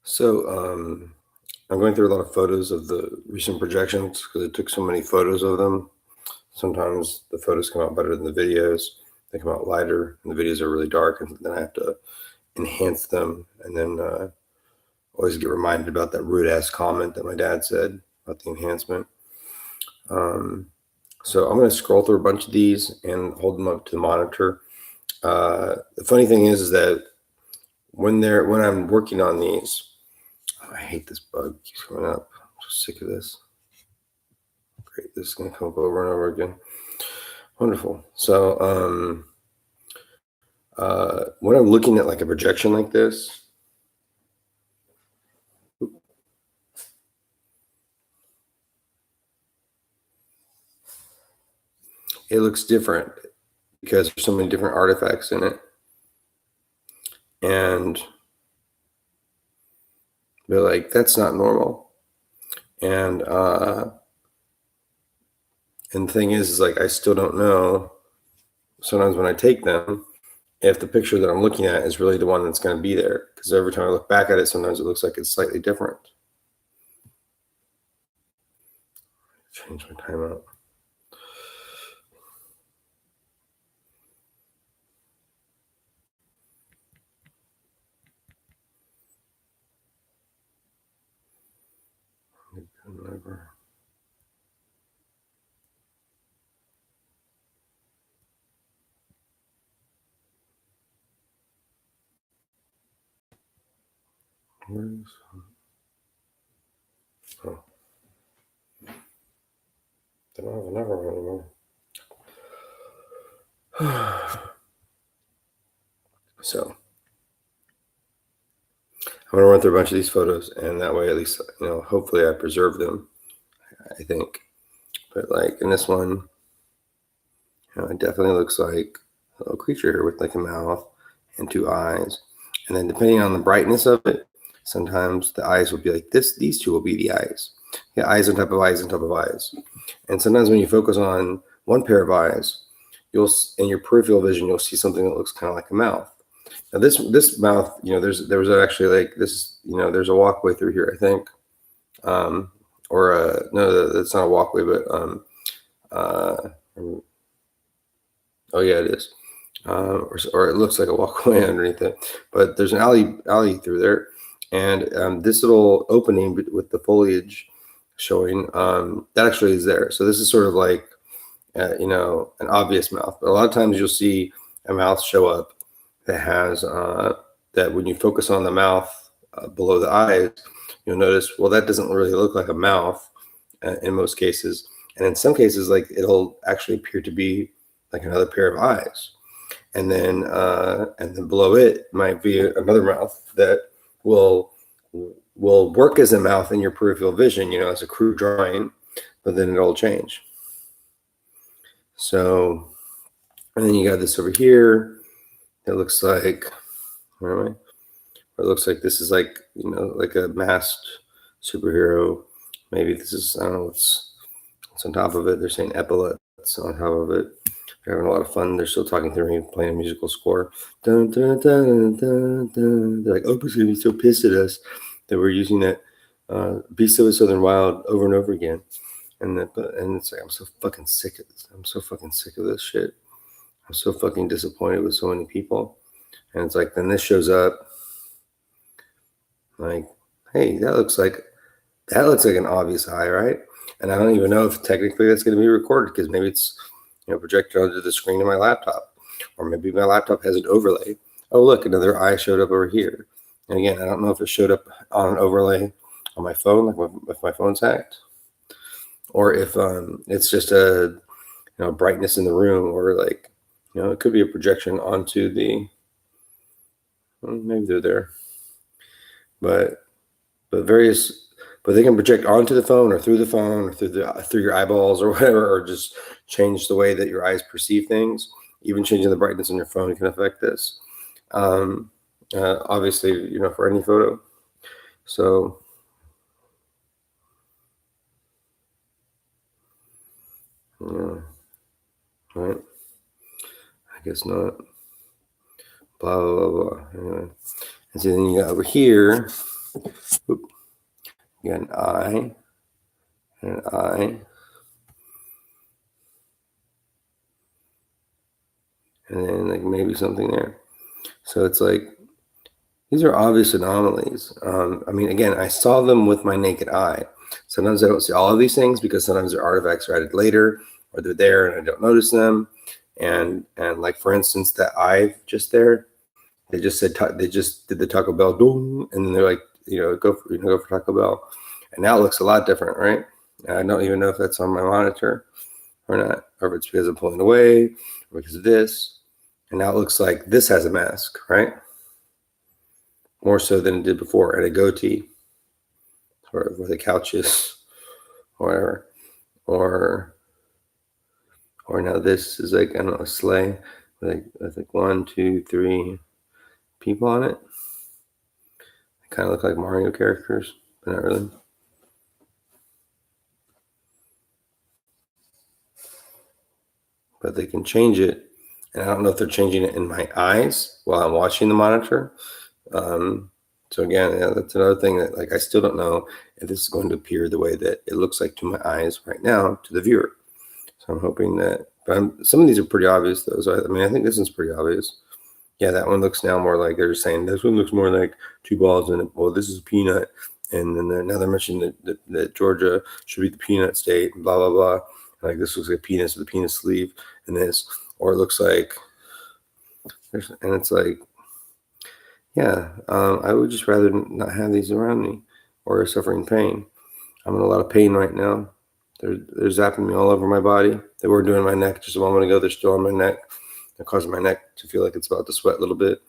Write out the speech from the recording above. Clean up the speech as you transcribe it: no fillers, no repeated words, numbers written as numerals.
So I'm going through a lot of photos of the recent projections because I took so many photos of them. Sometimes the photos come out better than the videos. They come out lighter, and the videos are really dark, and then I have to enhance them. And then always get reminded about that rude ass comment that my dad said about the enhancement. So I'm going to scroll through a bunch of these and hold them up to the monitor. The funny thing is that when I'm working on these, I hate this bug. It keeps coming up. I'm so sick of this. Great. This is going to come up over and over again. Wonderful. So when I'm looking at like a projection like this, it looks different because there's so many different artifacts in it. And they're like, that's not normal. And the thing is like, I still don't know sometimes when I take them, if the picture that I'm looking at is really the one that's going to be there. Because every time I look back at it, sometimes it looks like it's slightly different. Change my timeout. Never. Where's oh. They don't have a never anymore. So I'm going to run through a bunch of these photos, and that way at least, hopefully I preserve them, I think. But like in this one, it definitely looks like a little creature here with like a mouth and two eyes. And then depending on the brightness of it, sometimes the eyes will be like this. These two will be the eyes. Yeah, eyes on top of eyes on top of eyes. And sometimes when you focus on one pair of eyes, in your peripheral vision, you'll see something that looks kind of like a mouth. Now this mouth, there was actually like this, there's a walkway through here, I think. No, that's not a walkway, but oh yeah, it is. Or it looks like a walkway underneath it, but there's an alley through there, and this little opening with the foliage showing, that actually is there. So this is sort of like, an obvious mouth. But a lot of times you'll see a mouth show up that has that when you focus on the mouth below the eyes, you'll notice, well, that doesn't really look like a mouth in most cases, and in some cases, like it'll actually appear to be like another pair of eyes. And then below it might be another mouth that will work as a mouth in your peripheral vision, as a crude drawing, but then it'll change. So, and then you got this over here. It looks like, where am I? It looks like this is like, like a masked superhero. Maybe this is, I don't know what's on top of it. They're saying epaulets on top of it. They're having a lot of fun. They're still talking through me, playing a musical score. Dun, dun, dun, dun, dun. They're like, Oprah's going to be so pissed at us that we're using that Beast of the Southern Wild over and over again. And it's like, I'm so fucking sick of this. I'm so fucking sick of this shit. I'm so fucking disappointed with so many people. And it's like, then this shows up. Like, hey, that looks like an obvious eye, right? And I don't even know if technically that's going to be recorded, because maybe it's projected onto the screen of my laptop, or maybe my laptop has an overlay. Oh, look, another eye showed up over here. And again, I don't know if it showed up on an overlay on my phone, like if my phone's hacked, or if it's just a brightness in the room, or like it could be a projection onto the. Well, maybe they're there, but they can project onto the phone or through the phone or through your eyeballs or whatever, or just change the way that your eyes perceive things. Even changing the brightness on your phone can affect this. Obviously, for any photo. So, yeah, right. I guess not. Blah blah blah blah. Anyway, and so then you got over here. Oop. You got an eye and an eye. And then like maybe something there. So it's like, these are obvious anomalies. I mean, again, I saw them with my naked eye. Sometimes I don't see all of these things because sometimes they're artifacts are added later, or they're there and I don't notice them. And like, for instance, that eye just there, they just said, they just did the Taco Bell, boom, and then they're like, go for Taco Bell. And now it looks a lot different, right? And I don't even know if that's on my monitor or not, or if it's because I'm pulling away, or because of this. And now it looks like this has a mask, right? More so than it did before, and a goatee, or where the couch is, or whatever. Or now this is like, I don't know, a sleigh with like 1, 2, 3 people on it. They kind of look like Mario characters, but not really. But they can change it, and I don't know if they're changing it in my eyes while I'm watching the monitor. So again, yeah, that's another thing that, like, I still don't know if this is going to appear the way that it looks like to my eyes right now to the viewer. So I'm hoping that, but some of these are pretty obvious though. So I mean, I think this one's pretty obvious. Yeah, that one looks now more like they're just saying this one looks more like 2 balls in it. Well, this is a peanut, and then now they're mentioning that Georgia should be the peanut state, and blah blah blah. Like, this looks like penis with a penis sleeve, and this, or it looks like, and it's like, yeah, I would just rather not have these around me or suffering pain. I'm in a lot of pain right now. They're zapping me all over my body. They were doing my neck just a moment ago. They're still on my neck. They're causing my neck to feel like it's about to sweat a little bit.